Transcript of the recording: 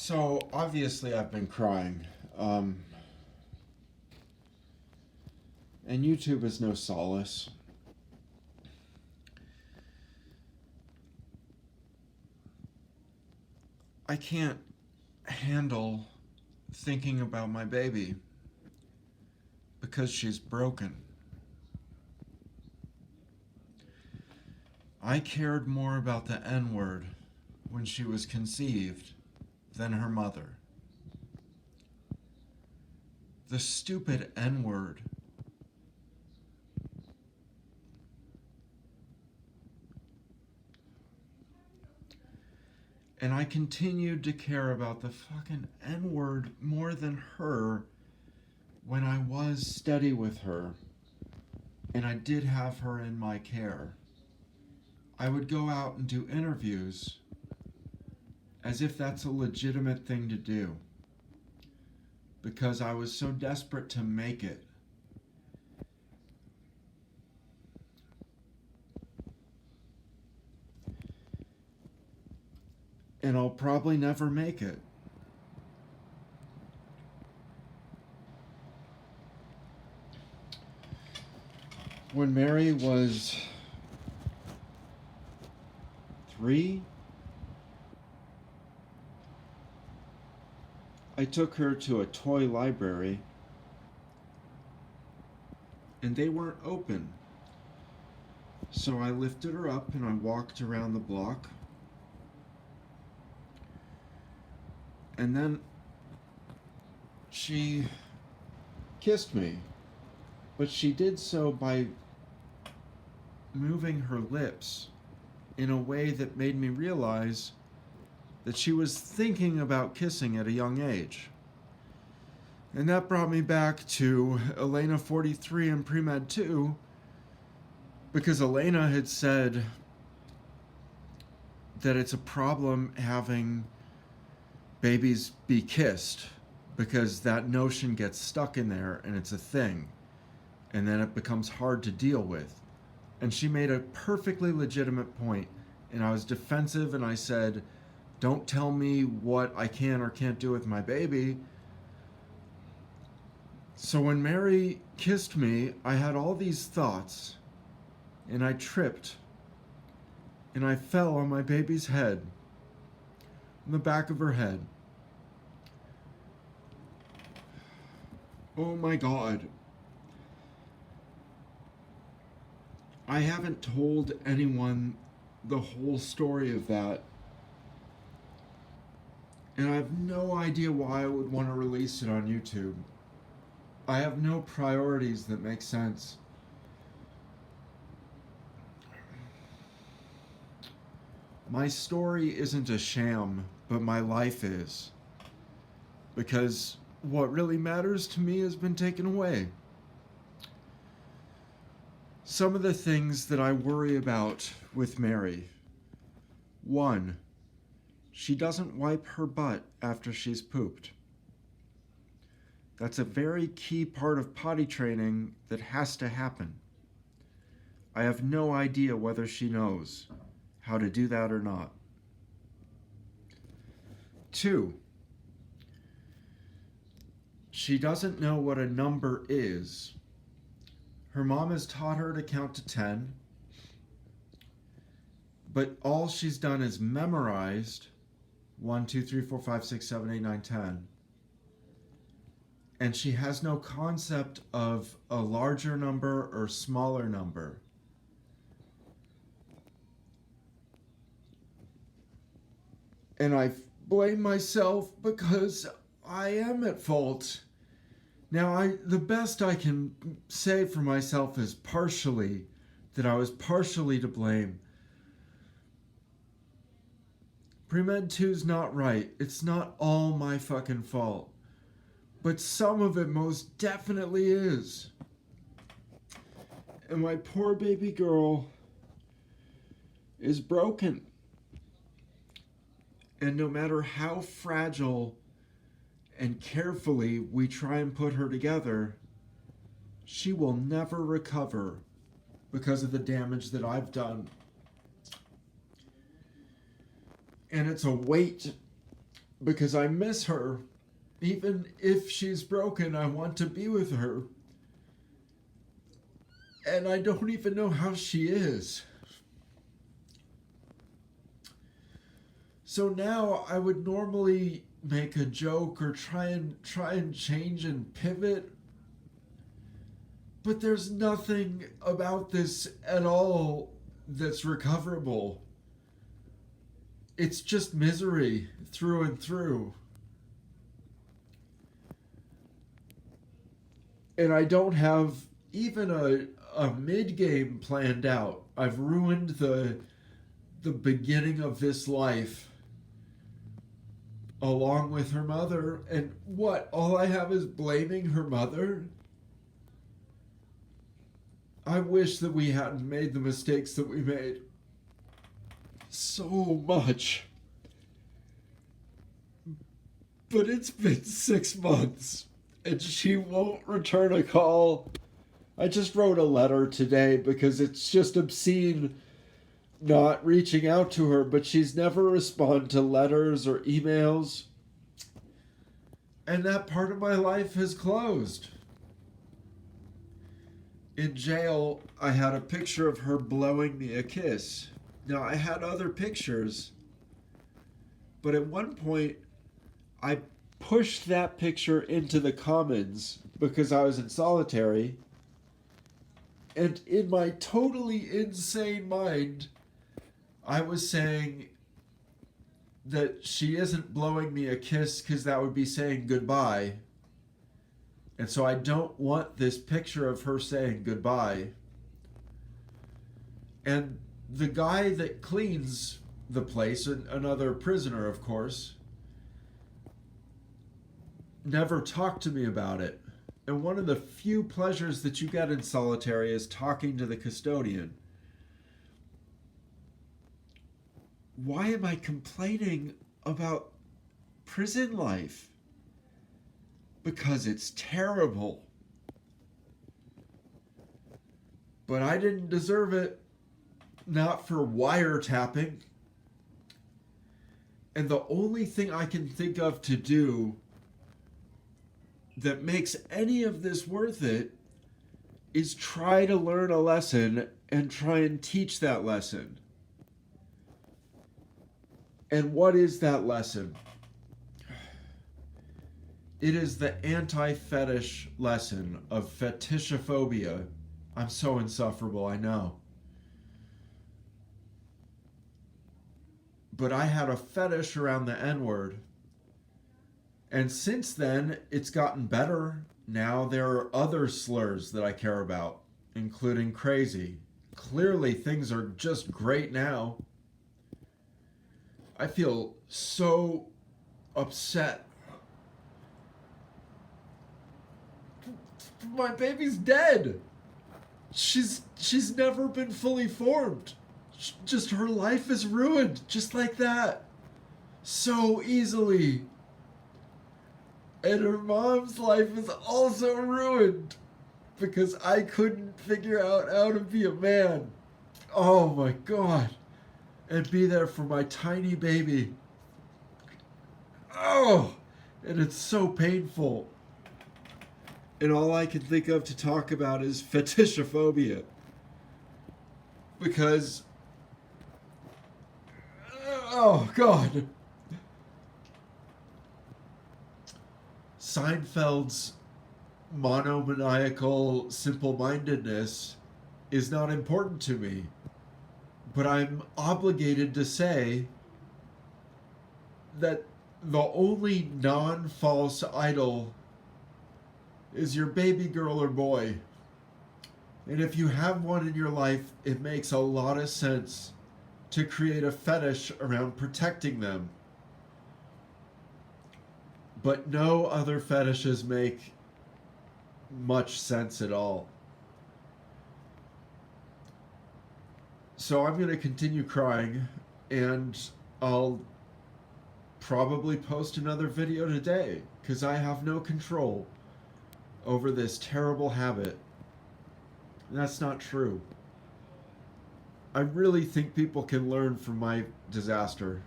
So obviously I've been crying, and YouTube is no solace. I can't handle thinking about my baby because she's broken. I cared more about the N word when she was conceived than her mother. The stupid N word. And I continued to care about the fucking N word more than her when I was steady with her and I did have her in my care. I would go out and do interviews as if that's a legitimate thing to do because I was so desperate to make it. And I'll probably never make it. When Mary was 3, I took her to a toy library and they weren't open. So I lifted her up and I walked around the block. And then she kissed me. But she did so by moving her lips in a way that made me realize that she was thinking about kissing at a young age. And that brought me back to Elena 43 and Pre-Med 2, because Elena had said that it's a problem having babies be kissed because that notion gets stuck in there and it's a thing. And then it becomes hard to deal with. And she made a perfectly legitimate point, and I was defensive and I said, don't tell me what I can or can't do with my baby. So when Mary kissed me, I had all these thoughts, and I tripped, and I fell on my baby's head, on the back of her head. Oh my God. I haven't told anyone the whole story of that. And I have no idea why I would want to release it on YouTube. I have no priorities that make sense. My story isn't a sham, but my life is. Because what really matters to me has been taken away. Some of the things that I worry about with Mary. 1, she doesn't wipe her butt after she's pooped. That's a very key part of potty training that has to happen. I have no idea whether she knows how to do that or not. 2, she doesn't know what a number is. Her mom has taught her to count to 10, but all she's done is memorized 1, 2, 3, 4, 5, 6, 7, 8, 9, 10. And she has no concept of a larger number or smaller number. And I blame myself because I am at fault. Now, the best I can say for myself is partially that I was partially to blame. Pre-Med 2's not right. It's not all my fucking fault. But some of it most definitely is. And my poor baby girl is broken. And no matter how fragile and carefully we try and put her together, she will never recover because of the damage that I've done. And it's a weight because I miss her. Even if she's broken, I want to be with her. And I don't even know how she is. So now I would normally make a joke or try and change and pivot, but there's nothing about this at all that's recoverable. It's just misery through and through. And I don't have even a mid game planned out. I've ruined the beginning of this life along with her mother. And what? All I have is blaming her mother? I wish that we hadn't made the mistakes that we made. So much. But it's been 6 months and she won't return a call. I just wrote a letter today because it's just obscene not reaching out to her, but she's never responded to letters or emails. And that part of my life has closed. In jail, I had a picture of her blowing me a kiss. Now, I had other pictures, but at one point, I pushed that picture into the commons because I was in solitary. And in my totally insane mind, I was saying that she isn't blowing me a kiss because that would be saying goodbye. And so I don't want this picture of her saying goodbye. And the guy that cleans the place, another prisoner, of course, never talked to me about it. And one of the few pleasures that you get in solitary is talking to the custodian. Why am I complaining about prison life? Because it's terrible. But I didn't deserve it. Not for wiretapping. And the only thing I can think of to do that makes any of this worth it is try to learn a lesson and try and teach that lesson. And what is that lesson? It is the anti-fetish lesson of fetishophobia. I'm so insufferable, I know. But I had a fetish around the N-word. And since then, it's gotten better. Now there are other slurs that I care about, including crazy. Clearly, things are just great now. I feel so upset. My baby's dead. She's never been fully formed. Just her life is ruined, just like that. So easily. And her mom's life is also ruined because I couldn't figure out how to be a man. Oh my God. And be there for my tiny baby. Oh, and it's so painful. And all I can think of to talk about is fetishophobia. Because, oh God. Seinfeld's monomaniacal simple-mindedness is not important to me. But I'm obligated to say that the only non-false idol is your baby girl or boy. And if you have one in your life, it makes a lot of sense to create a fetish around protecting them. But no other fetishes make much sense at all. So I'm going to continue crying, and I'll probably post another video today, because I have no control over this terrible habit. And that's not true. I really think people can learn from my disaster.